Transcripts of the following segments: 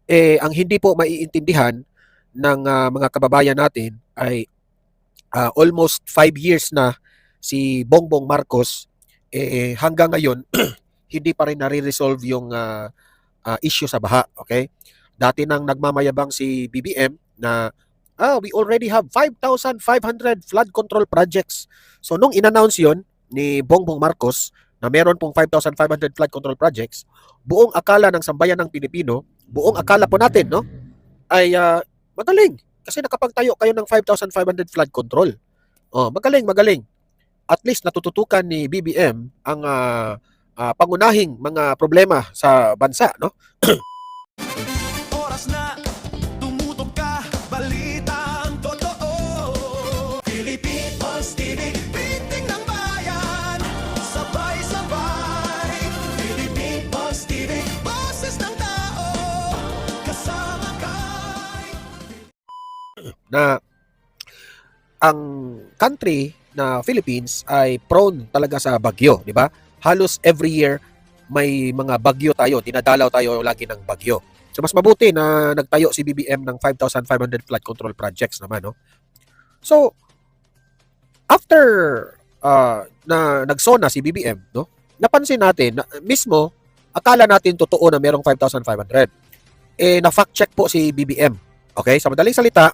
ang hindi po maiintindihan ng mga kababayan natin ay almost 5 years na si Bongbong Marcos hanggang ngayon hindi pa rin nare-resolve yung issue sa baha, okay? Dati nang nagmamayabang si BBM na we already have 5,500 flood control projects. So nung in-announce 'yon ni Bongbong Marcos na meron pong 5,500 flood control projects, buong akala ng sambayan ng Pilipino, buong akala po natin, no, ay magaling kasi nakapagtayo kayo ng 5,500 flood control. Oh, magaling, magaling. At least natututukan ni BBM ang pangunahing mga problema sa bansa, no? Oras na tumutok ka, balitang totoo. Philippine Pulse TV, piting ng bayan. Sabay-sabay. Philippine Pulse TV, boses ng tao. Kasama kay Na ang country na Philippines ay prone talaga sa bagyo, di ba? Halos every year may mga bagyo tayo, dinadalaw tayo lagi ng bagyo. So mas mabuti na nagtayo si BBM ng 5,500 flood control projects naman, no? So after na nagsona si BBM, no? Napansin natin na mismo akala natin totoo na merong 5,500. Na-fact check po si BBM. Okay? Sa madaling salita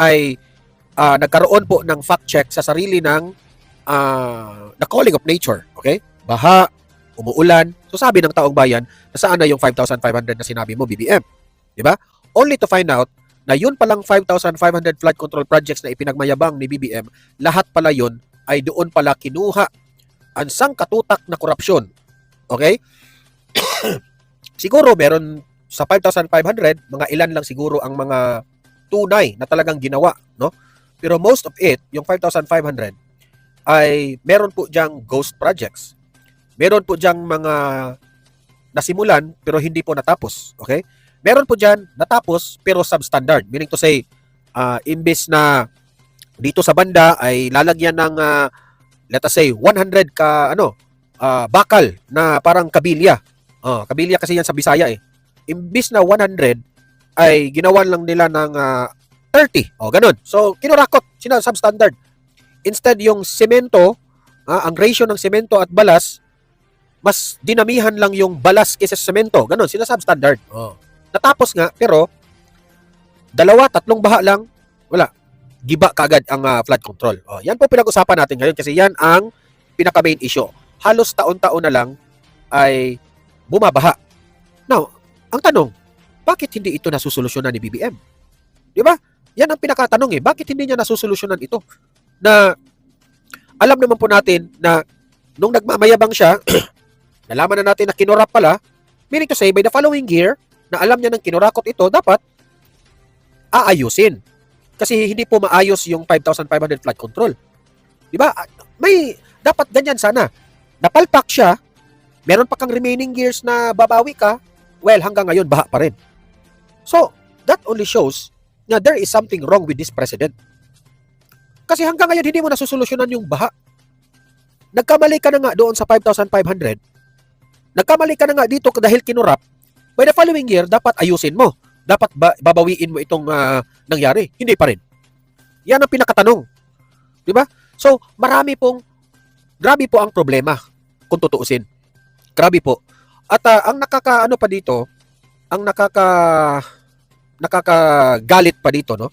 ay nagkaroon po ng fact check sa sarili ng the calling of nature. Okay? Baha, umuulan. So sabi ng taong bayan, nasaan na yung 5,500 na sinabi mo, BBM? Di ba? Only to find out na yun palang 5,500 flood control projects na ipinagmayabang ni BBM, lahat pala yun ay doon pala kinuha ang sangkatutak na korupsyon. Okay? Siguro meron sa 5,500, mga ilan lang siguro ang mga tunay na talagang ginawa, no? Pero most of it, yung 5,500, ay meron po diyang ghost projects. Meron po diyang mga nasimulan pero hindi po natapos. Okay? Meron po diyan natapos pero substandard. Meaning to say, imbes na dito sa banda ay lalagyan ng let us say 100 ka bakal na parang kabilya. Kabilya kasi yan sa Bisaya eh. Imbes na 100 ay ginawan lang nila ng 30. Ganun. So, kinurakot. Substandard. Instead, yung semento, ang ratio ng semento at balas, mas dinamihan lang yung balas kaysa sa semento. Ganun. Substandard. Natapos nga, pero 2-3 baha lang, wala. Giba kagad ang flood control. Yan po pinag-usapan natin ngayon kasi yan ang pinaka-main issue. Halos taon-taon na lang ay bumabaha. Now, ang tanong, bakit hindi ito nasusolusyonan ni BBM? Di ba? Yan ang pinakatanong eh. Bakit hindi niya nasusolusyonan ito? Na alam naman po natin na nung nagmamayabang siya, nalaman na natin na kinurap pala, meaning to say, by the following year, na alam niya ng kinurakot ito, dapat aayusin. Kasi hindi po maayos yung 5,500 flood control. Di ba? Dapat ganyan sana. Napalpak siya, meron pa kang remaining years na babawi ka, well, hanggang ngayon, baha pa rin. So, that only shows na there is something wrong with this president. Kasi hanggang ngayon, hindi mo nasusolusyonan yung baha. Nagkamali ka na nga doon sa 5,500. Nagkamali ka na nga dito dahil kinurap. By the following year, dapat ayusin mo. Dapat babawiin mo itong nangyari. Hindi pa rin. Yan ang pinakatanong. Diba? So, grabe po ang problema kung tutuusin. Grabe po. At ang nakakaano pa dito, ang nakakagalit pa dito, no?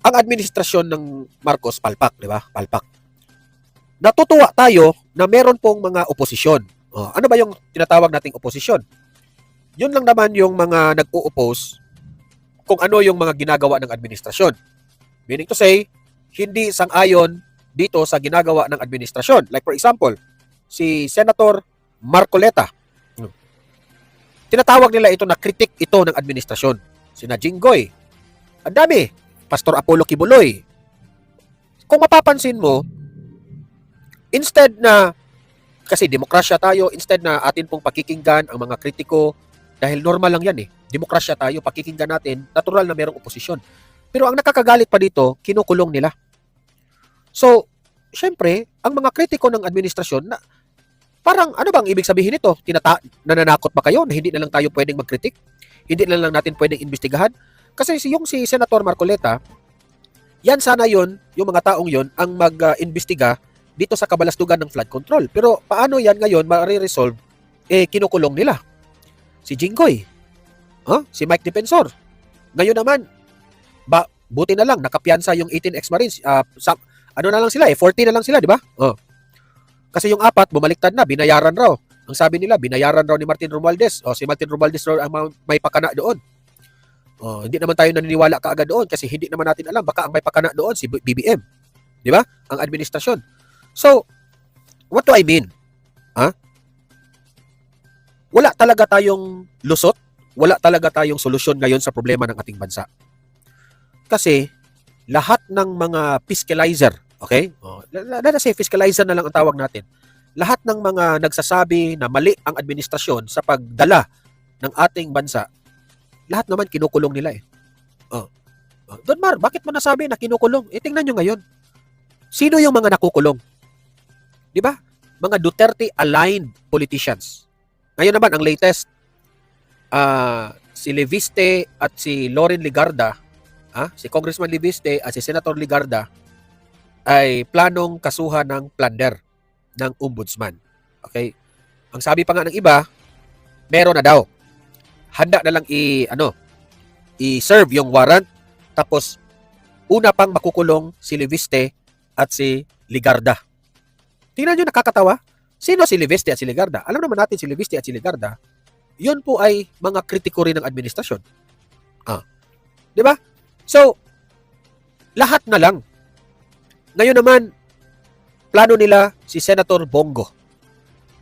Ang administrasyon ng Marcos palpak, di ba? Palpak. Natutuwa tayo na meron pong mga oposisyon. Ano ba yung tinatawag nating oposisyon? Yun lang naman yung mga nag-o-oppose kung ano yung mga ginagawa ng administrasyon. Meaning to say, hindi sang-ayon dito sa ginagawa ng administrasyon. Like for example, si Senator Marcoleta. Tinatawag nila ito na kritik ito ng administrasyon. Sina Jinggoy. Ang dami. Pastor Apollo Kibuloy. Kung mapapansin mo, instead na, kasi demokrasya tayo, instead na atin pong pakikinggan ang mga kritiko, dahil normal lang yan eh. Demokrasya tayo, pakikinggan natin, natural na merong oposisyon. Pero ang nakakagalit pa dito, kinukulong nila. So, syempre, ang mga kritiko ng administrasyon, Parang ano bang ibig sabihin nito? Nananakot ba kayo na hindi na lang tayo pwedeng mag-critic? Hindi na lang natin pwedeng imbestigahan? Kasi si Senator Marcoleta, yan sana yon, yung mga taong yon ang mag-imbestiga dito sa kabalastugan ng flood control. Pero paano yan ngayon ma-resolve? Kinukulong nila. Si Jinggoy, si Mike Defensor. Ngayon naman, buti na lang, nakapiyansa yung 18 ex-Marines. Ano na lang sila 40 na lang sila, di ba? Kasi yung 4, bumaliktad na, binayaran raw. Ang sabi nila, binayaran raw ni Martin Romualdez. Si Martin Romualdez raw ang may pakana doon. Hindi naman tayo naniniwala kaagad doon kasi hindi naman natin alam. Baka ang may pakana doon si BBM. Di ba? Ang administrasyon. So, what do I mean? Wala talaga tayong lusot. Wala talaga tayong solusyon ngayon sa problema ng ating bansa. Kasi, lahat ng mga fiscalizer, okay? Let us say fiscalizer na lang ang tawag natin. Lahat ng mga nagsasabi na mali ang administrasyon sa pagdala ng ating bansa, lahat naman kinukulong nila Don Mar, bakit mo nasabi na kinukulong? Tingnan nyo ngayon. Sino yung mga nakukulong? Di ba? Mga Duterte-aligned politicians. Ngayon naman, ang latest, si Leviste at si Loren Ligarda, si Congressman Leviste at si Senator Ligarda ay planong kasuhan ng plunder ng ombudsman. Okay? Ang sabi pa nga ng iba, meron na daw. Handa na lang i-serve yung warrant, tapos una pang makukulong si Leviste at si Ligarda. Tingnan nyo, nakakatawa. Sino si Leviste at si Ligarda? Alam naman natin si Leviste at si Ligarda, yun po ay mga kritiko rin ng administrasyon. Di ba? So, lahat na lang. Ngayon naman, plano nila si Senator Bongo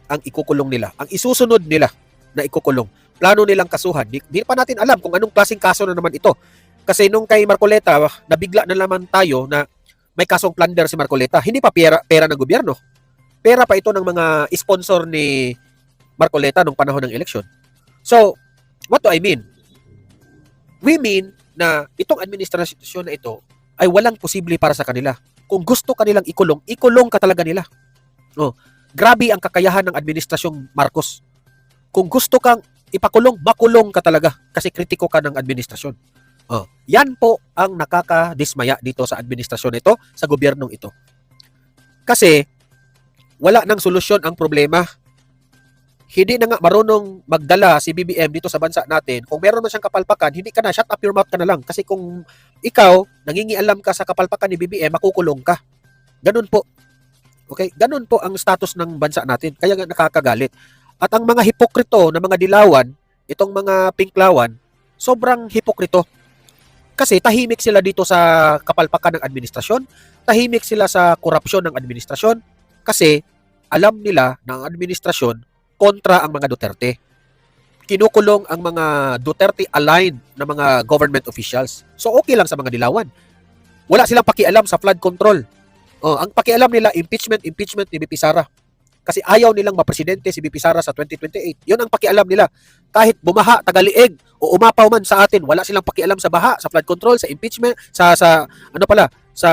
ang ikukulong nila. Ang isusunod nila na ikukulong. Plano nilang kasuhan. Di pa natin alam kung anong klaseng kaso na naman ito. Kasi nung kay Marcoleta, nabigla na naman tayo na may kasong plunder si Marcoleta. Hindi pa pera ng gobyerno. Pera pa ito ng mga sponsor ni Marcoleta nung panahon ng eleksyon. So, what do I mean? We mean na itong administrasyon na ito ay walang posible para sa kanila. Kung gusto kanilang ikulong, ikulong ka talaga nila. Grabe ang kakayahan ng administrasyong Marcos. Kung gusto kang ipakulong, makulong ka talaga kasi kritiko ka ng administrasyon. Yan po ang nakakadismaya dito sa administrasyon ito, sa gobyernong ito. Kasi wala nang solusyon ang problema. Hindi na nga marunong magdala si BBM dito sa bansa natin. Kung meron man siyang kapalpakan, hindi ka na, shut up your mouth ka na lang. Kasi kung ikaw, nangingialam ka sa kapalpakan ni BBM, makukulong ka. Ganun po. Okay? Ganun po ang status ng bansa natin. Kaya nga nakakagalit. At ang mga hipokrito na mga dilawan, itong mga pinklawan, sobrang hipokrito. Kasi tahimik sila dito sa kapalpakan ng administrasyon, tahimik sila sa korupsyon ng administrasyon, kasi alam nila na ang administrasyon kontra ang mga Duterte. Kinukulong ang mga Duterte-aligned na mga government officials. So okay lang sa mga dilawan. Wala silang pakialam sa flood control. Ang pakialam nila, impeachment ni BP Sara. Kasi ayaw nilang mapresidente si BP Sara sa 2028. Yun ang pakialam nila. Kahit bumaha, tagaliig, o umapaw man sa atin, wala silang pakialam sa baha, sa flood control, sa impeachment, sa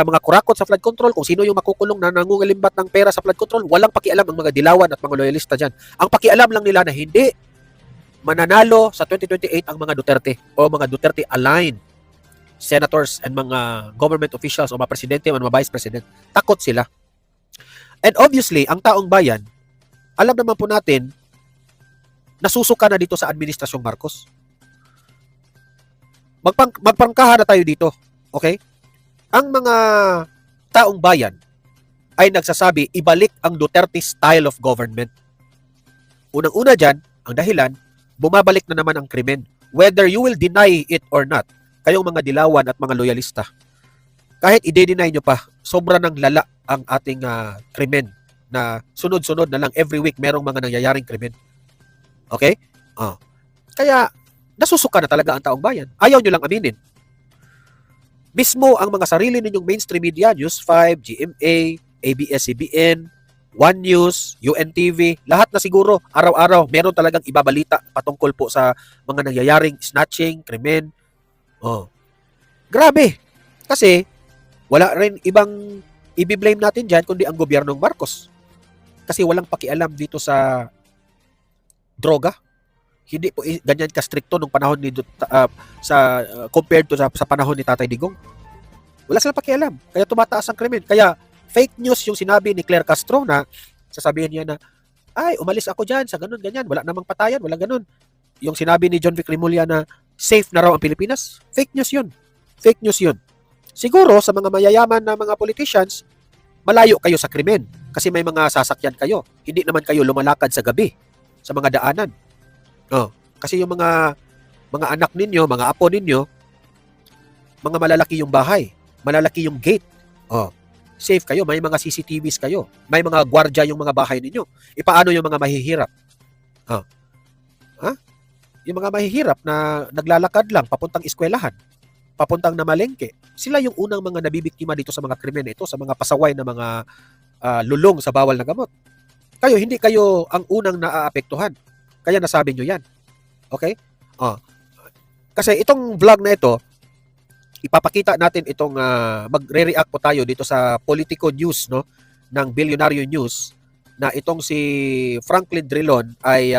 mga kurakot sa flood control, kung sino yung makukulong na nangungalimbat ng pera sa flood control, walang pakialam ang mga dilawan at mga loyalista dyan. Ang pakialam lang nila na hindi mananalo sa 2028 ang mga Duterte o mga Duterte-aligned senators and mga government officials o mga presidente o mga vice president. Takot sila. And obviously, ang taong bayan, alam naman po natin, nasusuka na dito sa administrasyong Marcos. Magpangkaha na tayo dito. Okay? Ang mga taong bayan ay nagsasabi, ibalik ang Duterte style of government. Unang-una dyan, ang dahilan, bumabalik na naman ang krimen. Whether you will deny it or not, kayong mga dilawan at mga loyalista, kahit i-deny nyo pa, sobra ng lala ang ating krimen na sunod-sunod na lang every week merong mga nangyayaring krimen. Okay? Kaya, nasusuka na talaga ang taong bayan. Ayaw nyo lang aminin. Mismo ang mga sarili ninyong mainstream media, News 5, GMA, ABS-CBN, One News, UNTV, lahat na siguro, araw-araw, meron talagang ibabalita patungkol po sa mga nangyayaring snatching, krimen. Grabe. Kasi, wala rin ibang i-blame natin dyan kundi ang gobyernong Marcos. kasi walang pakialam dito sa droga. Hindi po ganyan ka-stricto nung panahon ni compared to sa panahon ni Tatay Digong. Wala silang pakialam. Kaya tumataas ang krimen. Kaya fake news yung sinabi ni Claire Castro na sasabihin niya na, ay, umalis ako dyan sa ganun, ganyan. Wala namang patayan, wala ganun. Yung sinabi ni John Vic Rimulya na safe na raw ang Pilipinas, fake news yun. Fake news yun. Siguro sa mga mayayaman na mga politicians, malayo kayo sa krimen kasi may mga sasakyan kayo. Hindi naman kayo lumalakad sa gabi sa mga daanan. Kasi yung mga anak ninyo, mga apo ninyo, mga malalaki yung bahay, malalaki yung gate. Safe kayo, may mga CCTVs kayo, may mga gwardiya yung mga bahay ninyo. Paano yung mga mahihirap? Yung mga mahihirap na naglalakad lang papuntang eskwelahan, papuntang namalengke, sila yung unang mga nabibiktima dito sa mga krimen ito, sa mga pasaway na mga lulong sa bawal na gamot. Kayo, hindi kayo ang unang naaapektuhan. Kaya nasabi nyo yan. Okay? Kasi itong vlog na ito, ipapakita natin itong magre-react po tayo dito sa Politico News, no, ng Bilyonaryo News, na itong si Franklin Drilon ay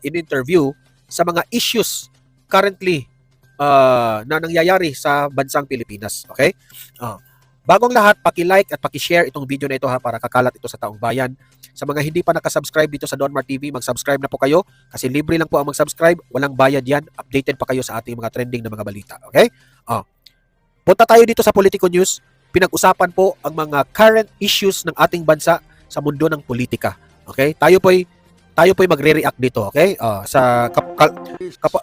in-interview sa mga issues currently na nangyayari sa bansang Pilipinas. Okay? Bagong lahat, paki-like at paki-share itong video na ito para kakalat ito sa taong bayan. Sa mga hindi pa nakasubscribe dito sa Donmar TV, mag-subscribe na po kayo kasi libre lang po ang mag-subscribe. Walang bayad yan. Updated pa kayo sa ating mga trending na mga balita. Okay? Punta tayo dito sa Politico News. Pinag-usapan po ang mga current issues ng ating bansa sa mundo ng politika. Okay? Tayo po'y magre-react dito, okay? Sa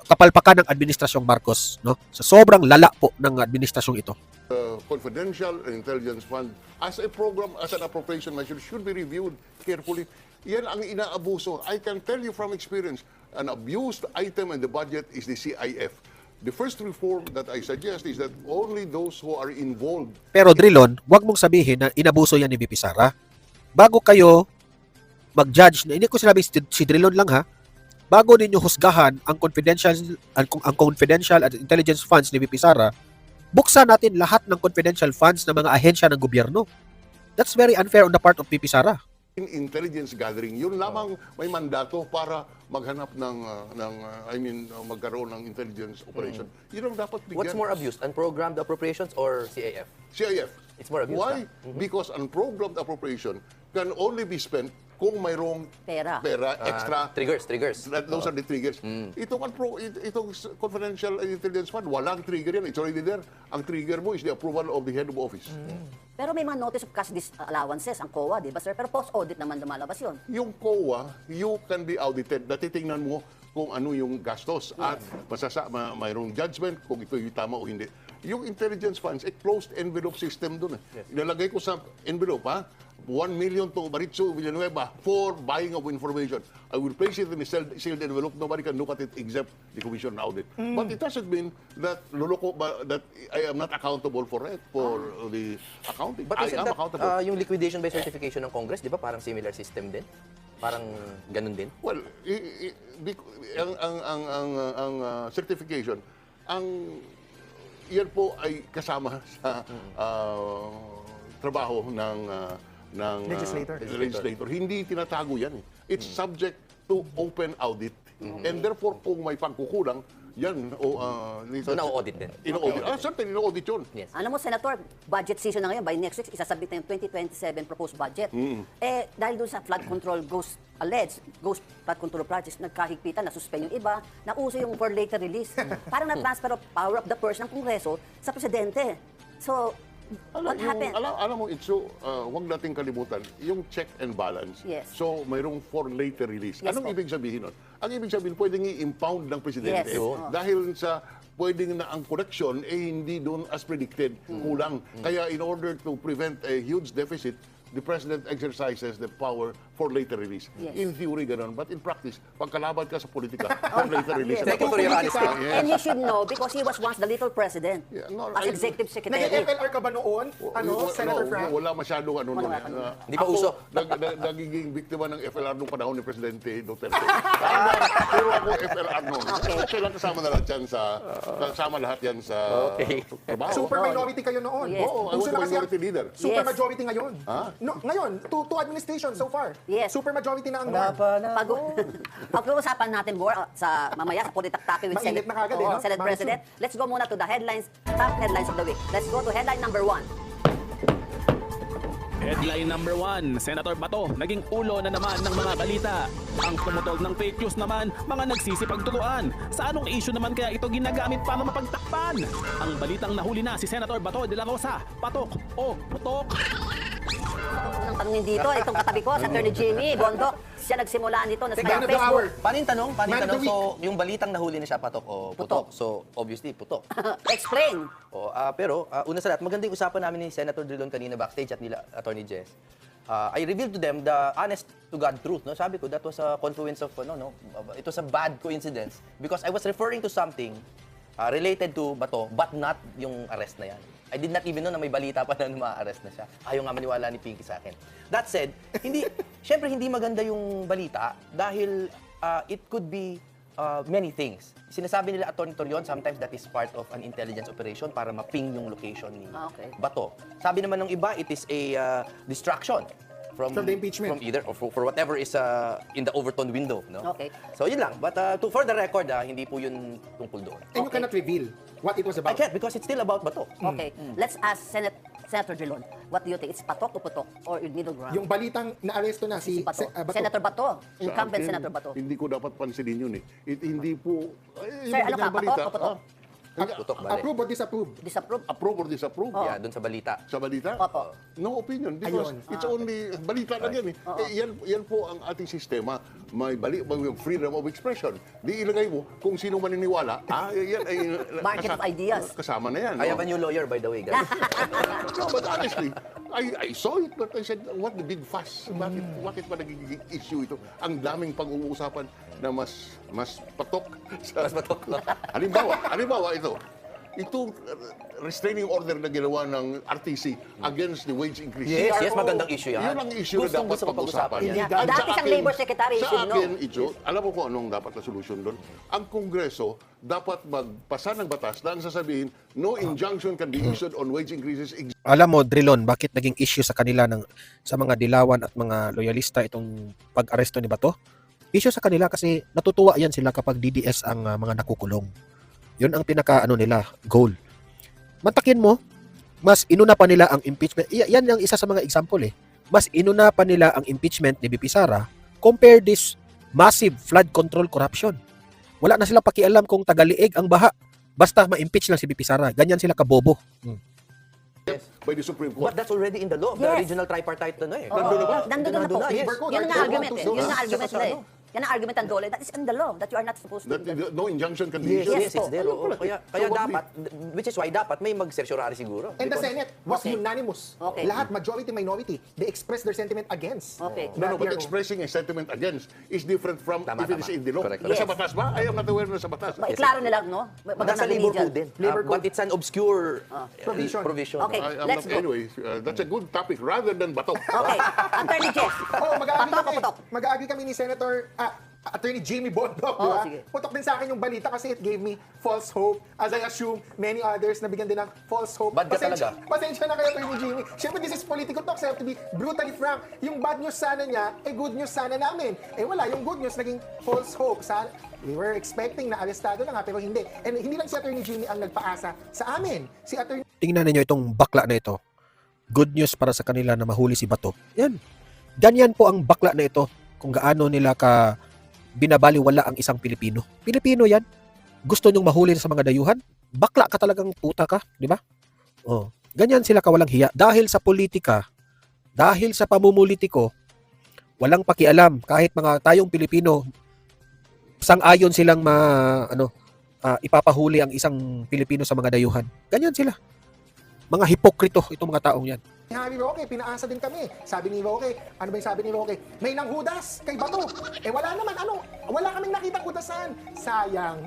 kapalpakan ng Administrasyong Marcos, no? Sa sobrang lala po ng administrasyong ito. Confidential intelligence fund as a program, as an appropriation measure should be reviewed carefully. Yan ang inaabuso. I can tell you from experience, an abused item in the budget is the CIF. The first reform that I suggest is that only those who are involved. Pero Drilon, wag mong sabihin na inabuso yan ni BP Sara. Bago kayo mag-judge, na hindi ko sinabi si Drilon lang ha, bago ninyo husgahan ang confidential at intelligence funds ni BP Sara, buksan natin lahat ng confidential funds ng mga ahensya ng gobyerno. That's very unfair on the part of BP Sara. In intelligence gathering, yun lamang may mandato para maghanap magkaroon ng intelligence operation. Yun ang dapat bigyan. What's more abused, unprogrammed appropriations or CAF? CIF. It's more abused. Why? Because unprogrammed appropriation can only be spent kung mayroong Pera. extra. Triggers. Those are the triggers. Itong confidential intelligence fund, walang trigger yan. It's already there. Ang trigger mo is the approval of the head of office. Pero may mga notice of cash disallowances ang COA, di ba sir? Pero post-audit naman lumalabas yun. Yung COA, you can be audited. Natitingnan mo kung ano yung gastos at mayroong judgment kung ito yung tama o hindi. Yung intelligence funds, a closed envelope system dun. Ilalagay ko sa envelope, 1 million to Maritzo Villanueva for buying of information. I will place it in a sealed envelope. Nobody can look at it except the commission and audit. But it doesn't mean that that I am not accountable for it, for the accounting. But I isn't am that, accountable. yung liquidation by certification ng Congress, di ba parang similar system din? Parang ganun din? Well, ang certification, yan po ay kasama sa trabaho ng legislator. Hindi tinatago yan. It's subject to open audit. And therefore, kung may pagkukulang, yan. So, na-audit din? Ino-audit. Certainly, ino-audit yun. Yes. Alam mo, Senator, budget season na ngayon. By next week, isasabit na yung 2027 proposed budget. Dahil doon sa flood control alleged ghost flood control projects, nagkahigpitan, nasuspend yung iba, nauso yung for later release. Parang na-transfer of power of the purse ng Kongreso sa Presidente. So, what happened? Alam mo, huwag nating kalimutan, yung check and balance. Yes. So, mayroong for later release. Yes, Anong po. ibig sabihin nun? Ang ibig sabihin, pwedeng i-impound ng Presidente. Yes. Dahil sa pwedeng na ang collection, hindi doon as predicted, kulang. Kaya in order to prevent a huge deficit, the President exercises the power for later release. Yes. In theory, ganun. But in practice, pagkalaban ka sa politika, for later release. Thank you for your honesty. And he should know because he was once the little president. Yeah, no, as executive secretary. Nag-FLR ka ba noon? Senator Frank? Wala masyadong Hindi pa uso. Nagiging biktima ng FLR nung panahon ni Presidente Duterte. Pero ako FLR noon. Kailan kasama na lahat yan sa trabaho. Super minority kayo noon. Yes. Oo, I was Uso na kasi minority leader. Super Yes. majority ngayon. Ngayon, to administration so far. Yes. Super majority na ang Wala norm. pa na. Pag-uusapan natin more sa mamaya sa Politaktakin with Mainit na kagad, eh, no? Senate Monsoon. President. Let's go muna to the headlines, top headlines of the week. Let's go to headline number 1. Headline number 1, Senator Bato, naging ulo na naman ng mga balita. Ang pumutol ng fake news naman, mga nagsisipagtutuan. Sa anong issue naman kaya ito ginagamit para mapagtakpan? Ang balitang nahuli na si Senator Bato de la Rosa, patok o putok. Ang tanongin dito, itong katabi ko, sa Attorney Jimmy Bondok, siya nagsimula nito na sa Man of the Facebook. hour. Paano yung tanong? Man of the So, yung balitang nahuli na siya, patok o putok? So, obviously, putok. Explain. Pero, una sa lahat, magandang usapan namin ni Senator Drilon kanina backstage at nila, Attorney Jess. I revealed to them the honest to God truth. No? Sabi ko, that was a confluence of, it was a bad coincidence because I was referring to something related to Bato, but not yung arrest na yan. I did not even know na may balita pa na ma-arrest na siya. Ayaw nga maniwala ni Pinky sa akin. That said, syempre hindi maganda yung balita dahil it could be many things. Sinasabi nila Atty. Torion, sometimes that is part of an intelligence operation para ma-ping yung location ni Okay. Bato. Sabi naman ng iba, it is a distraction from From the impeachment. From either or for whatever is in the overtone window. No? Okay. So yun lang. But for the record, hindi po yun tungkol doon. And you cannot reveal what it was I about. can't because it's still about Bato. Okay, let's ask Senator Drilon, what do you think? It's patok o putok or in middle ground? Yung balitang na-aresto na si Bato. Bato. Senator Bato, Sa incumbent akin, Senator Bato. Hindi ko dapat pansinin yun eh. Hindi po... Sir, ano ka, patok o putok? Putok, bale. Approve or disapprove? Disapprove? Approve or disapprove? Yeah, doon sa balita. Sa balita? Opo. No opinion because Ayun. it's only balita lang yan eh. Yan po ang ating sistema. May freedom of expression. Di ilagay mo kung sino maniniwala. Yan ay Market of ideas. Kasama na yan. I have a new lawyer, by the way, guys. No, but honestly, I saw it but I said, what the big fuss? Bakit ba nagiging issue ito? Ang daming pag-uusapan na mas patok. Mas patok. Halimbawa ito. Itong restraining order na ginawa ng RTC against the wage increase. Yes, magandang issue yan. Yun ang issue na dapat Gusto ko pag-usapan. pag-usapan yan. At Dati sa siyang akin- labor secretary, you Sa should akin, know. ito, alam mo kung anong dapat na solusyon doon? Ang Kongreso dapat magpasa ng batas na ang sasabihin, no injunction can be issued on wage increases. Alam mo, Drilon, bakit naging issue sa kanila sa mga dilawan at mga loyalista itong pag-aresto ni Bato? Issue sa kanila kasi natutuwa yan sila kapag DDS ang mga nakukulong. Yun ang nila, goal. Mantakin mo, mas inuna pa nila ang impeachment. Yan ang isa sa mga example eh. Mas inuna pa nila ang impeachment ni BP Sara compare this massive flood control corruption. Wala na sila pakialam kung tagaliig ang baha. Basta ma-impeach lang si BP Sara. Ganyan sila kabobo. By the Supreme Court. But that's already in the law. The Yes. regional tripartite na eh. Nandun na ba? Nandun na po. Yes. Labor code, Yun ang Article argument eh. 126. Yun ang argument Sa nila eh. Yan ang argument ng Dole. That is in the law that you are not supposed to. That no injunction can be Yes, issued. Yes yes, it's po. there. oo. Kaya So what dapat, which is why dapat may mag-certiorari siguro. And the Because- Senate was Okay. unanimous. Okay. Lahat, majority, minority. They expressed their sentiment against. Okay. No, but That expressing a sentiment against is different from Tama, if it is tama. in the law. Correct. Nasa Yes. batas ba? I am not aware na sa batas. Klaro nila, no? Nasa labor code din. Labor But code. it's an obscure Provision. Okay. I am Let's not, go. anyway, that's a good topic rather than bato. Okay. Attorney Jess. Oh, mag-aagi Patok o kami. putok? Mag-aagi kami ni Senator Attorney Jimmy Bondok, di Oo, ba? sige. Putok din sa akin yung balita kasi it gave me false hope. As I assume, many others nabigyan din ng false hope. Bad ka talaga. Pasensya na kayo, Attorney Jimmy. Siyempre, this is political talk, so I have to be brutally frank. Yung bad news sana niya, good news sana namin. Wala, yung good news naging false hope. We were expecting na arestado na nga, pero hindi. And hindi lang si Attorney Jimmy ang nagpaasa sa amin. Si Attorney Tingnan ninyo itong bakla na ito. Good news para sa kanila na mahuli si Bato. Yan. Ganyan po ang bakla na ito kung gaano nila ka binabaliwala ang isang Pilipino. Pilipino yan. Gusto nyong mahuli sa mga dayuhan? Bakla ka talagang puta ka, di ba? Oh, ganyan sila kawalang hiya. Dahil sa politika, dahil sa pamumulitiko, walang pakialam. Kahit mga tayong Pilipino, sang-ayon silang ipapahuli ang isang Pilipino sa mga dayuhan. Ganyan sila. Mga hipokrito itong mga taong yan. Harry Roque, pinaasa din kami. Sabi ni Roque, ano ba yung sabi ni Roque? May nanghudas kay Bato. Wala naman, wala kaming nakitang hudasan. Sayang.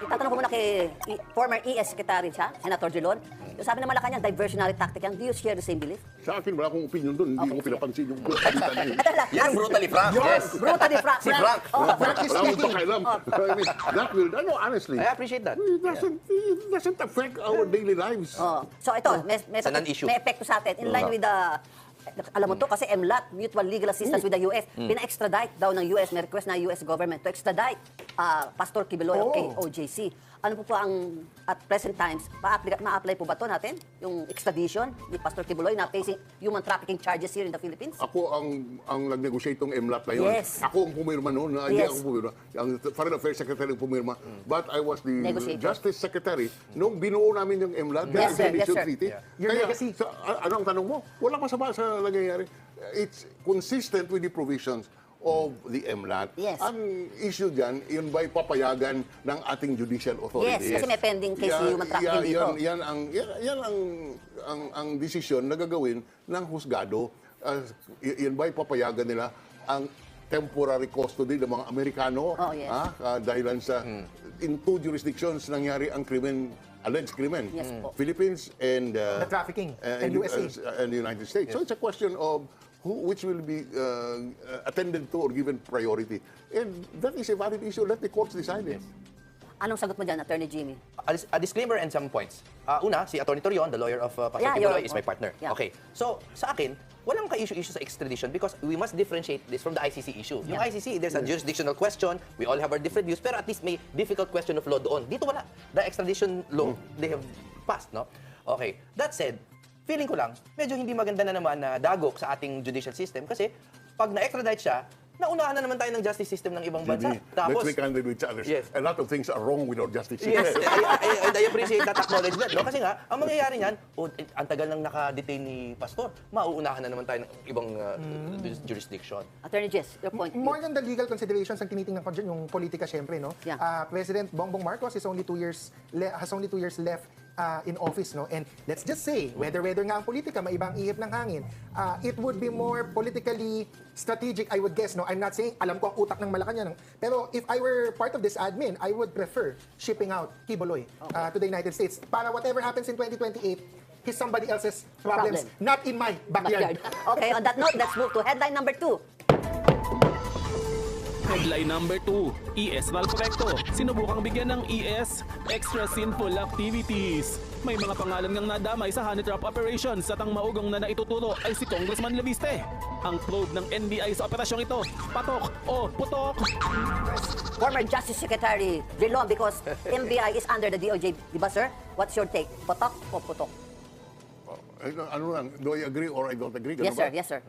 Itatanong ko muna kay former ES Secretary siya, Senator Drilon. Yung sabi naman na kanya, diversionary tactic yan. Do you share the same belief? Sa akin, wala akong opinion doon. Hindi Okay, ko sige. pinapansin yung balita na yun. Ito lang. Yan ang brutally frank. Yes. Brutally frank. Si Frank. Oh, Wala Frankly akong speaking. pakialam. I mean, that will, honestly, I appreciate that. it doesn't affect our daily lives. Oh. So ito, may It's a non-issue. epekto sa atin. In line with the Alam mo to kasi MLAT, Mutual Legal Assistance with the US, pina-extradite daw ng US, may request na US government to extradite Pastor Kibuloy of KOJC. Ano po ang, at present times, ma-apply po ba to natin? Yung extradition ni Pastor Kibuloy na facing human trafficking charges here in the Philippines? Ako ang nag-negotiate tong MLAT na yun. Yes. Ako ang pumirma noon. Hindi Yes. ako pumirma. Ang Foreign Affairs Secretary ang pumirma. But I was the Negotiator. Justice Secretary nung binuo namin yung MLAT. Yes, the sir. extradition Yes, sir. treaty. Your legacy. Ano ang tanong mo? Wala masama sa nangyayari. It's consistent with the provisions of the MLAT. Yes. Ang issue dyan, yun ba'y papayagan ng ating judicial authorities? Yes, kasi may pending case si human trafficking dito. Yan ang desisyon na gagawin ng husgado. Yan ba'y papayagan nila ang temporary custody ng mga Amerikano Oh, yes. dahilan sa in two jurisdictions nangyari ang krimen, alleged krimen. Yes po. Philippines and The trafficking, and USA. and the United States. So it's a question of which will be attended to or given priority. And that is a valid issue. Let the courts decide it. Anong sagot mo dyan, Attorney Jimmy? A disclaimer and some points. Una, si Atty. Torion, the lawyer of Pastor Yeah, Kibuloy, you're- is my partner. yeah. Okay. So, sa akin, walang ka-issue-issue sa extradition because we must differentiate this from the ICC issue. Yung Yeah. ICC, there's a jurisdictional question. We all have our different views, pero at least may difficult question of law doon. Dito wala. The extradition law, they have passed, no? Okay. That said, feeling ko lang, medyo hindi maganda na naman na dagok sa ating judicial system kasi pag na-extradite siya, naunahan na naman tayo ng justice system ng ibang bansa. Let's be candid with each other. Yes. A lot of things are wrong with our justice system. Yes, I appreciate that acknowledgement. No? Kasi nga, ang mangyayari niyan, ang tagal nang naka-detain ni Pastor, mauunahan na naman tayo ng ibang jurisdiction. Attorney Jess, your point. More than the legal considerations ang tinitingnan ko dyan, yung politika syempre, no? Yeah. President Bongbong Marcos is only 2 years left in office, no? And let's just say, whether nga ang politika, may ibang ihip ng hangin, it would be more politically strategic, I would guess, no? I'm not saying, alam ko ang utak ng Malacanang, pero if I were part of this admin, I would prefer shipping out Kibuloy to the United States. Para whatever happens in 2028, he's somebody else's problems, Problem. not in my backyard. Okay, on that note, let's move to headline number 2. Headline number 2, ES Ralph Recto. Sinubukang bigyan ng ES extra sinful activities. May mga pangalan ngang nadamay sa honey trap operations at ang maugong na naituturo ay si Congressman Leviste. Ang probe ng NBI sa operasyong ito, patok o putok. Former Justice Secretary Drilon, because NBI is under the DOJ, di ba sir? What's your take? Potok o putok? Ano lang, do I agree or I don't agree? Ganun Yes sir, ba? yes sir.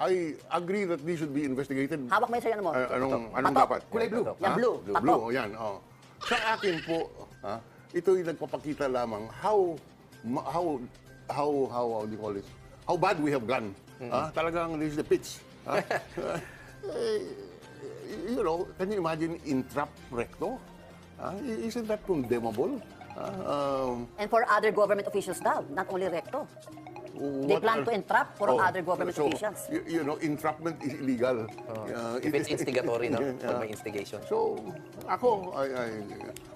I agree that this should be investigated. Hawak mo yun sir, ano mo? Anong Patok. dapat? Kulay blue. Yan, blue. Blue, Patok. blue, yan. Oh. Sa akin po, ito yung nagpapakita lamang how do you call this? How bad we have gone. Talagang this is the pitch. You know, can you imagine entrap recto? Isn't that condemnable? And for other government officials daw, not only recto. They plan to entrap for other government officials. You know, entrapment is illegal. If it's instigatory, no? Pag may instigation. So, ako,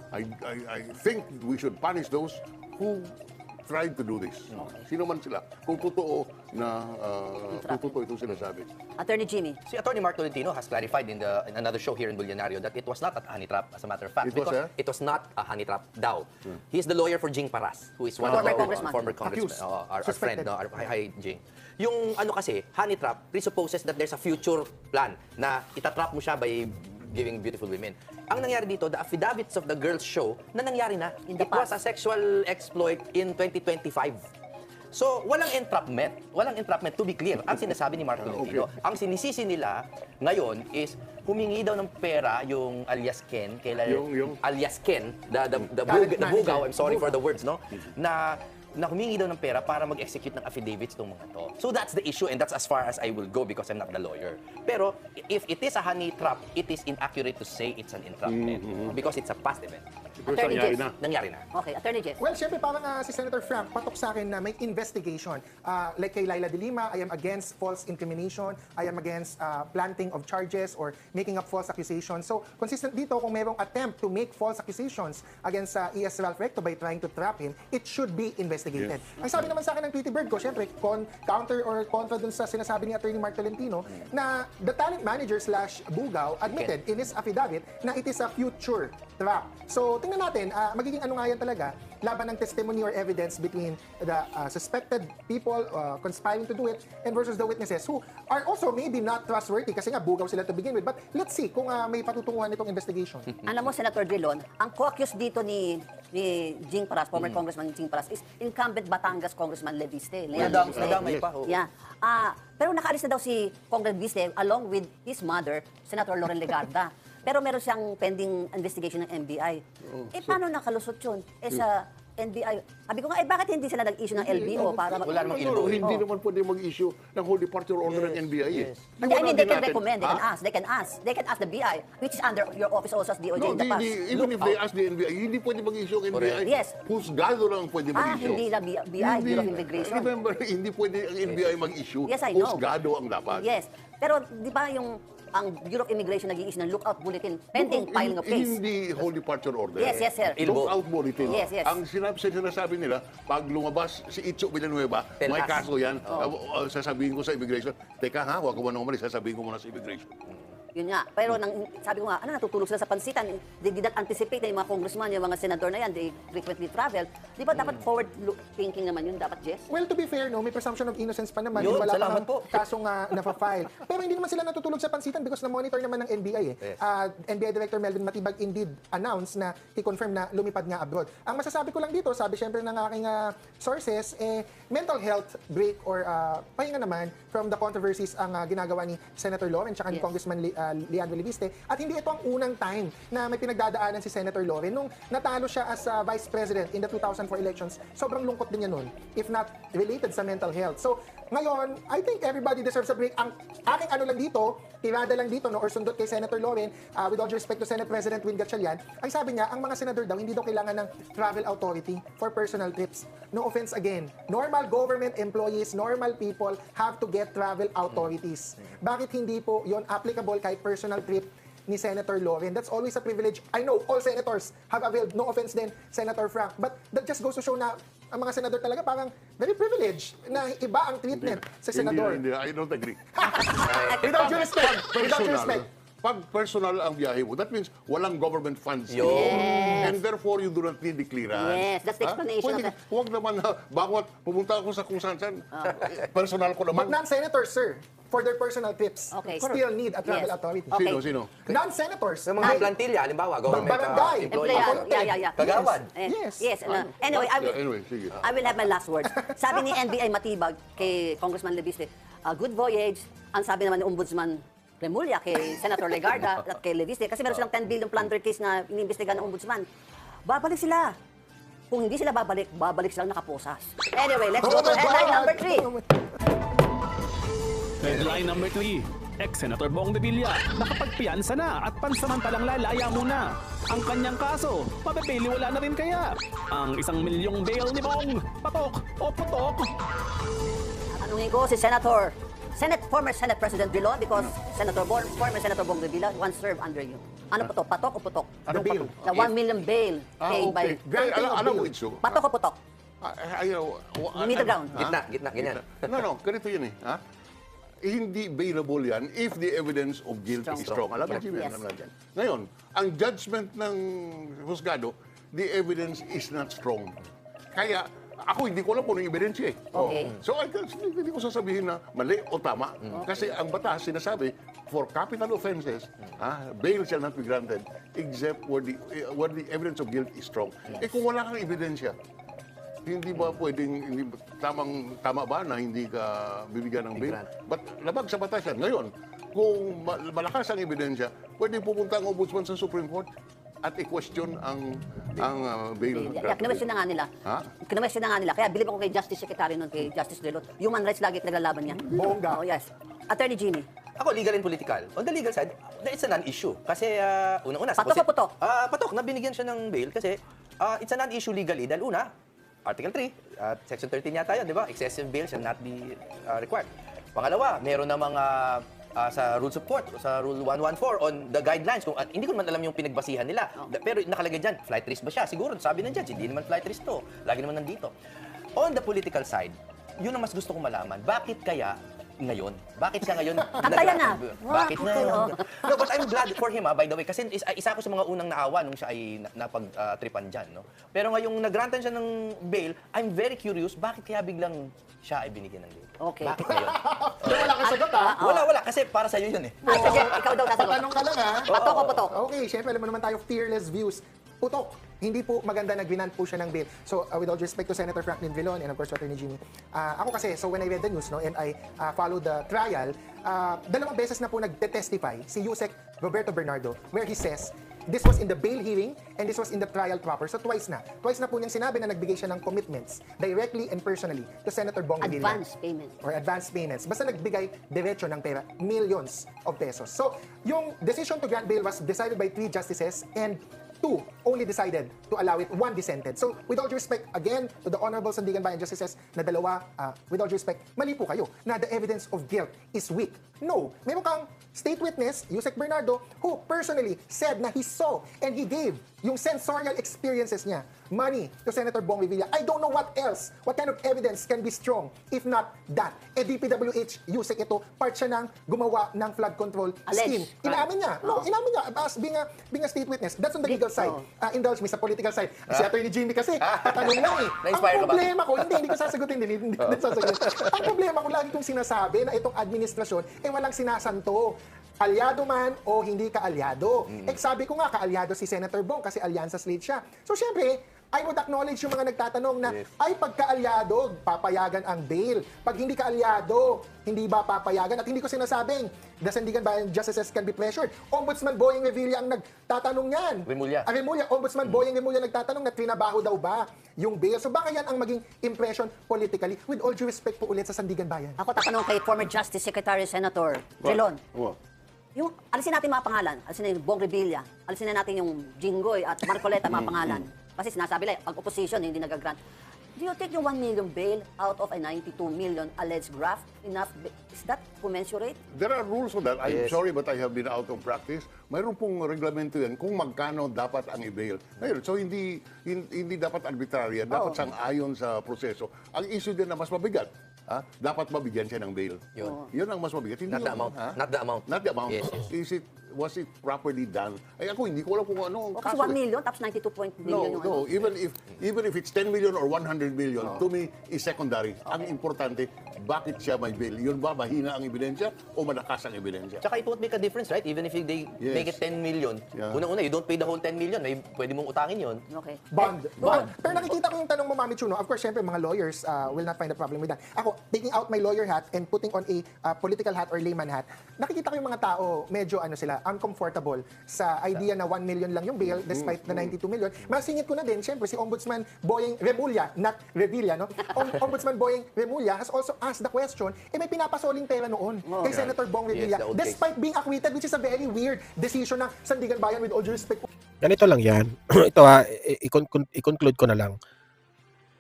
I think we should punish those who tried to do this. Sino man sila. Kung totoo na totoo itong sinasabi. Attorney Jimmy, Si Attorney Mark Tolentino has clarified in another show here in Bulyonario that it was not a honey trap, as a matter of fact. It was, because it was not a honey trap daw. He is the lawyer for Jing Paras, who is one Former of the congressman. former congressmen. Accused. Our friend, Suspected. no? Hi, Jing. Yung ano kasi, honey trap presupposes that there's a future plan na itatrap mo siya by giving beautiful women. Ang nangyari dito, the affidavits of the girls show na nangyari na. In the It was past. a sexual exploit in 2025. So, walang entrapment. Walang entrapment, to be clear. Ang sinasabi ni Mark Tolentino, ang sinisisi nila ngayon is humingi daw ng pera yung alias Ken, Yung- alias Ken, the Talent bugaw, manager. I'm sorry for the words, no? Na humingi daw ng pera para mag-execute ng affidavits itong mga to. So that's the issue and that's as far as I will go because I'm not the lawyer. Pero if it is a honey trap, it is inaccurate to say it's an entrapment because it's a past event. Because Attorney nangyari Jess. na. Nangyari na. Okay, Attorney Jess. Well, syempre parang si Senator Frank, patok sa akin na may investigation. Like kay Laila de Lima, I am against false incrimination, I am against planting of charges or making up false accusations. So, consistent dito kung mayroong attempt to make false accusations against ES Ralph Recto by trying to trap him, it should be investigated. Ang sabi naman sa akin ng Tweety Bird ko, syempre, counter or contra dun sa sinasabi ni Attorney Mark Tolentino na the talent manager / Bugaw admitted in his affidavit na it is a future track. So, tingnan natin, magiging ano nga yan talaga, laban ng testimony or evidence between the suspected people conspiring to do it and versus the witnesses who are also maybe not trustworthy kasi nga bugaw sila to begin with. But let's see kung may patutunguhan itong investigation. Alam mo, Senator Drilon, ang co-accused dito ni Jing Paras, former Congressman Jing Paras, is incumbent Batangas Congressman Leviste. Nadamay pa. Yeah. Pero nakaalis na daw si Congressman Leviste along with his mother, Senator Loren Legarda. Pero meron siyang pending investigation ng NBI. Paano nakalusot yun? Sa NBI. Sabi ko nga, bakit hindi sila nag-issue ng LBO para Wala namang Pero ilbo. hindi naman pwede mag-issue ng whole departure order ng NBI. Yes. Hindi, I mean, they can recommend, they can ask, they can ask the BI, which is under your office also as DOJ No, in the past. even if they ask the NBI, hindi pwede mag-issue ang NBI. Yes. Husgado lang ang pwede mag-issue. Hindi na BI, Bureau of Immigration. Remember, hindi pwede ang NBI mag-issue. Yes, I know. Husgado ang dapat. Yes. Pero di ba ang Bureau of Immigration nag-i-issue ng lookout bulletin pending filing of case? Hindi whole departure order. Yes, sir. Lookout bulletin. Yes, yes. Ang sinasabi nila, pag lumabas si Itzo Villanueva, may Pelkas. kaso yan, sasabihin ko sa immigration, teka ha, huwag ko man umalis, sasabihin ko muna sa immigration. Yun nga. Pero sabi ko nga, natutulog sila sa pansitan. They did not anticipate na yung mga congressman, yung mga senador na yan, they frequently travel. Di ba dapat forward thinking naman yun, dapat, Jess? Well, to be fair, no, may presumption of innocence pa naman. Yun, Wala salamat pang po. kasong na-file. Pero hindi naman sila natutulog sa pansitan because na-monitor naman ng NBI. Yes. NBI Director Melvin Matibag indeed announced na i-confirm na lumipad nga abroad. Ang masasabi ko lang dito, sabi syempre ng aking sources, mental health break or pahinga naman from the controversies ang ginagawa ni Senator Loren tsaka ni Yes. Congressman Leandro Leviste. At hindi ito ang unang time na may pinagdadaanan si Senator Loren. Nung natalo siya as Vice President in the 2004 elections, sobrang lungkot din yan nun, if not related sa mental health. So, ngayon, I think everybody deserves a break. Ang aking ano lang dito, tirada lang dito, no, or sundot kay Senator Loren, with all due respect to Senate President Win Gatchalian, ay sabi niya, ang mga senador daw, hindi daw kailangan ng travel authority for personal trips. No offense again. Normal government employees, normal people have to get travel authorities. Bakit hindi po yon applicable kahit personal trip ni Senator Loren? That's always a privilege. I know all senators have availed. No offense din, Senator Frank. But that just goes to show na ang mga senador talaga parang very privileged na iba ang treatment sa senador. Hindi, I don't agree. Without due respect. Without due respect. Pag personal ang biyahe mo, that means walang government funds. Yun. And therefore, you do not need the clearance. Yes, that's the explanation. Huwag naman na, bawat pumunta ako sa kung saan, personal ko But naman. non-senators, sir, for their personal trips, Okay. still need a travel Yes. authority. Okay. Sino? Non-senators. Sa mga plantilla, halimbawa, government Barangay. employee. Empleyado. Yeah. Kagawad. Yes. Yes. Anyway, Anyway, sige. I will have my last words. Sabi ni NBI Matibag kay Congressman Leviste, good voyage. Ang sabi naman ni Ombudsman Remulla kay Senator Legarda at kay Leviste, kasi meron silang 10 billion plunder case na iniimbestigahan ng Ombudsman. Babalik sila. Kung hindi sila babalik silang nakaposas. Anyway, let's go to headline number 3. Headline number 3. Ex-Senator Bong Revilla nakapagpiyansa na at pansamantalang lalaya muna. Ang kanyang kaso, mabebeli wala na rin kaya. Ang 1 milyong bail ni Bong, patok o putok. Tanungin ko si former Senate President Drilon because former Senator Bong Revilla once served under you. Ano po to? Patok o putok? The bill. The 1 million bail paid by... Okay. Alam mo, Itzo. Patok o putok? Middle ground. Gitna, ganyan. No, ganito yun eh. Ha? Hindi bailable yan if the evidence of guilt is strong. Alam mo, Jimmy, Yes. alam natin. Ngayon, ang judgment ng husgado, the evidence is not strong. Kaya, ako hindi ko alam kung ano yung ebidensya eh. Okay. So, hindi ko sasabihin na mali o tama. Kasi ang batas sinasabi, for capital offenses, bail shall not be granted except where the evidence of guilt is strong. Eh kung wala kang ebidensya, hindi ba pwedeng, tama ba na hindi ka bibigyan ng bail? But labag sa batas yan. Ngayon, kung malakas ang ebidensya, pwedeng pupunta ang ombudsman sa Supreme Court at i-question ang bail. Yeah, kinwestiyon na nga nila. Ha? Kinwestiyon na nga nila. Kaya bilib ako kay Justice Secretary nun, kay Justice Drilon. Human rights lagi naglalaban niya. Bongga. Oh, yes. Attorney Jimmy. Ako, legal and political. On the legal side, it's a non-issue. Kasi, unang-una... Patok o putok? Patok, na binigyan siya ng bail kasi it's a non-issue legally. Dahil una, Article 3, Section 13 yata yun, di ba? Excessive bail shall not be required. Pangalawa, meron na mga sa Rules of Court, sa Rule 114 on the guidelines. Kung hindi ko naman alam yung pinagbasihan nila. Pero nakalagay dyan, flight risk ba siya? Siguro, sabi ng judge, hindi naman flight risk to. Lagi naman nandito. On the political side, yun ang mas gusto kong malaman. Bakit kaya ngayon? Bakit siya ngayon? Antayan na. Bakit Wow, ngayon? okay, No, but I'm glad for him, by the way, kasi isa ako sa mga unang naawa nung siya ay napag-tripan dyan, no? Pero ngayong nagrantan siya ng bail, I'm very curious, bakit kaya biglang siya ay binigyan ng bail? Okay. Bakit ngayon? Wala kang sagot, ha? Wala, kasi para sa'yo yun eh. Ah, sige, ikaw daw sasagot. Patanong ka lang, ha? Patok o putok? Okay, syempre, alam mo naman tayo, fearless views. Putok. Hindi po maganda na ginant po siya ng bail. So, with all due respect to Senator Franklin Vilon and of course, Attorney Jimmy, ako kasi, so when I read the news, no, and I followed the trial, dalawang beses na po nagte-testify si Yusek Roberto Bernardo, where he says, this was in the bail hearing and this was in the trial proper. So twice na. Twice na po niyang sinabi na nagbigay siya ng commitments directly and personally to Senator Bong Revilla. Advance payment. Or advance payments. Basta nagbigay diretso ng pera, millions of pesos. So, yung decision to grant bail was decided by 3 justices and 2 only decided to allow it, 1 dissented. So, with all due respect, again, to the Honorable Sandigan Bayan Justices na dalawa, with all due respect, mali po kayo na the evidence of guilt is weak. No. Meron kang state witness, Yusek Bernardo, who personally said na he saw and he gave yung sensorial experiences niya, money to Senator Bong Revilla. I don't know what else, what kind of evidence can be strong if not that. DPWH, Yusek ito, part siya ng gumawa ng flood control scheme. Alleged. Inamin niya. No, inamin niya. As being a state witness. That's on the legal side. Indulge me sa political side. Si Attorney Jimmy kasi, tatanong lang eh. Na-inspire Ang ka ba? problema ko, hindi ko sasagutin din. Hindi ko sasagutin. Ang problema ko, lagi kong sinasabi na itong administrasyon, walang sinasanto. Alyado man o hindi ka-alyado. Sabi ko nga, ka-alyado si Senator Bong kasi alyansa slate siya. So, syempre, I would acknowledge yung mga nagtatanong na, ay pagka-alyado, papayagan ang bail. Pag hindi ka-alyado, hindi ba papayagan? At hindi ko sinasabing, the Sandigan Bayan Justices can be pressured. Ombudsman Boying Revilla ang nagtatanong yan. Remulla. Ombudsman Boying Remulla nagtatanong na trinabaho daw ba yung bail. So baka yan ang maging impression politically. With all due respect po ulit sa Sandigan Bayan. Ako tatanong kay former Justice Secretary Senator Drilon. Yung, alisin natin mga pangalan. Alisin na yung Bong Revilla. Alisin na natin yung Jinggoy at Marcoleta, mga pangalan. Kasi sinasabi lang, ang opposition hindi nag-grant. Do you take yung 1 million bail out of a 92 million alleged graft enough? Is that commensurate? There are rules on that. I'm sorry but I have been out of practice. Mayroon pong reglamento yan kung magkano dapat ang i-bail. Ngayon, so hindi dapat arbitrary, dapat sang-ayon sa proseso. Ang issue din na mas mabigat, dapat mabigyan siya ng bail. Yun ang mas mabigat. Hindi Not the yung- amount. ha? Not the amount. Not the amount. Yes. Was it properly done? Ay ako hindi ko alam kung ano ang Kasi kaso. 1 million, tapos 92 million yung No, ano. even if it's 10 million or 100 million, to me, is secondary. Ang importante, bakit siya may bail? Yun ba, mahina ang ebidensya o malakas ang ebidensya? Tsaka it won't make a difference, right? Even if they make it 10 million. Yeah. Unang-una, you don't pay the whole 10 million. Pwede mong utangin yun. Okay. Bond. Pero nakikita ko yung tanong mo, Mami Chuno. Of course, syempre, mga lawyers will not find a problem with that. Ako, taking out my lawyer hat and putting on a political hat or layman hat, nakikita ko yung mga tao, medyo sila, uncomfortable sa idea na 1 million lang yung bail despite the 92 million. Masingit ko na din, syempre, si Ombudsman Boying Remulla, not Revilla, no? Ombudsman Boying Remulla has also asked the question, may pinapasoling pera noon kay Senator Bong Revilla, the old case. despite being acquitted, which is a very weird decision ng Sandigan Bayan, with all due respect. Ganito lang yan. Ito i-conclude ko na lang.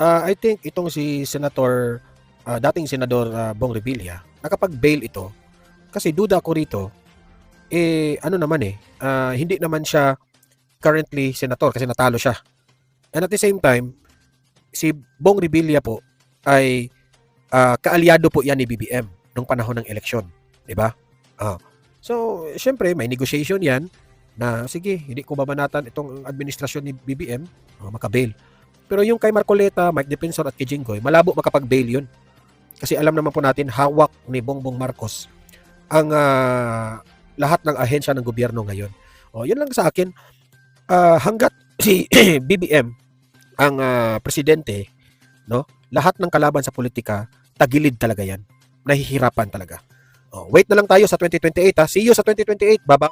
I think itong si Senator, dating Senador Bong Revilla, nakapag-bail ito, kasi duda ko rito, hindi naman siya currently senator kasi natalo siya. And at the same time, si Bong Revilla po ay kaalyado po yan ni BBM nung panahon ng eleksyon. Diba? So, syempre, may negotiation yan na, sige, hindi ko babanatan itong administrasyon ni BBM, makabail. Pero yung kay Marcoleta, Mike Defensor at kay Jinggoy, malabo makapag-bail yun. Kasi alam naman po natin, hawak ni Bongbong Marcos ang lahat ng ahensya ng gobyerno ngayon. Yun lang sa akin. Hanggat si BBM ang presidente, no? Lahat ng kalaban sa politika, tagilid talaga yan. Nahihirapan talaga. Wait na lang tayo sa 2028 ha. See you sa 2028. Baba.